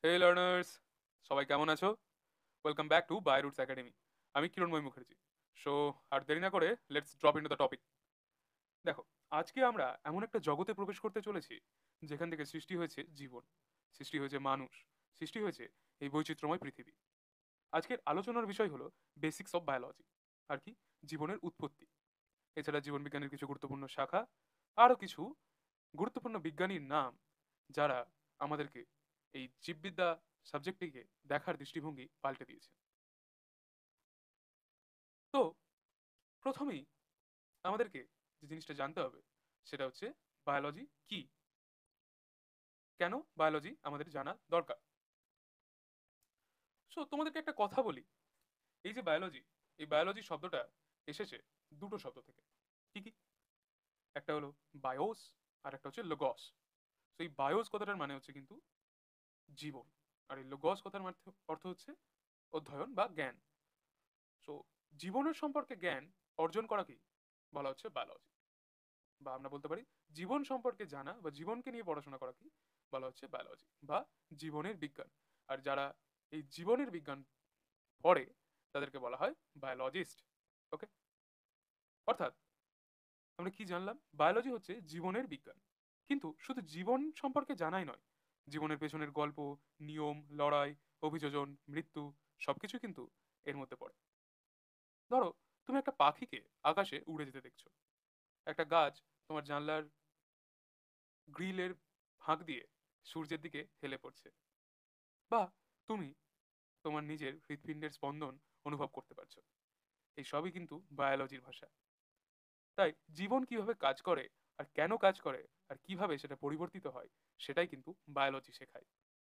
হে learners, সবাই কেমন আছো? Welcome back to by roots academy. আমি কিরণময় মুখার্জি। সো আর দেরি না করে let's drop into the topic. দেখো, আজকে আমরা এমন একটা জগতে প্রবেশ করতে চলেছি যেখান থেকে সৃষ্টি হয়েছে জীবন, সৃষ্টি হয়েছে মানুষ, সৃষ্টি হয়েছে এই বৈচিত্র্যময় পৃথিবী। আজকের আলোচনার বিষয় হলো বেসিক্স অফ বায়োলজি, আর কি জীবনের উৎপত্তি। এছাড়া জীবন বিজ্ঞানের কিছু গুরুত্বপূর্ণ শাখা, আরও কিছু গুরুত্বপূর্ণ বিজ্ঞানীর নাম যারা আমাদেরকে এই জীববিদ্যা সাবজেক্টটিকে দেখার দৃষ্টিভঙ্গি পাল্টে দিয়েছে। তো প্রথমেই আমাদেরকে যে জিনিসটা জানতে হবে সেটা হচ্ছে বায়োলজি কি, কেন বায়োলজি আমাদের জানা দরকার। সো তোমাদেরকে একটা কথা বলি, এই যে বায়োলজি, এই বায়োলজি শব্দটা এসেছে দুটো শব্দ থেকে। কি কি? একটা হলো বায়োস, আর একটা হচ্ছে লোগস। তো এই বায়োস কথাটার মানে হচ্ছে কিন্তু জীবন, আর এই লোগস কথার অর্থ হচ্ছে অধ্যয়ন বা জ্ঞান। সো জীবনের সম্পর্কে জ্ঞান অর্জন করাকে বলা হচ্ছে বায়োলজি, বা আমরা বলতে পারি জীবন সম্পর্কে জানা বা জীবনকে নিয়ে পড়াশোনা করাকে বলা হচ্ছে বায়োলজি বা জীবনের বিজ্ঞান। আর যারা এই জীবনের বিজ্ঞান পড়ে তাদেরকে বলা হয় বায়োলজিস্ট। ওকে, অর্থাৎ আমরা কি জানলাম, বায়োলজি হচ্ছে জীবনের বিজ্ঞান। কিন্তু শুধু জীবন সম্পর্কে জানাই নয়, জীবনের পেছনের গল্প, নিয়ম, লড়াই, অভিযোজন, মৃত্যু সবকিছু কিন্তু এর মধ্যে পড়ে। ধরো, তুমি একটা পাখিকে আকাশে উড়ে যেতে দেখছো, একটা গাছ তোমার জানলার গ্রিলের ফাঁক দিয়ে সূর্যের দিকে হেলে পড়ছে, বা তুমি তোমার নিজের হৃৎপিণ্ডের স্পন্দন অনুভব করতে পারছো। এই সবই কিন্তু বায়োলজির ভাষা। তাই জীবন কিভাবে কাজ করে, আর কেন কাজ করে, আর কিভাবে সেটা পরিবর্তিত হয়, সেটাই কিন্তু বায়োলজি শেখায়।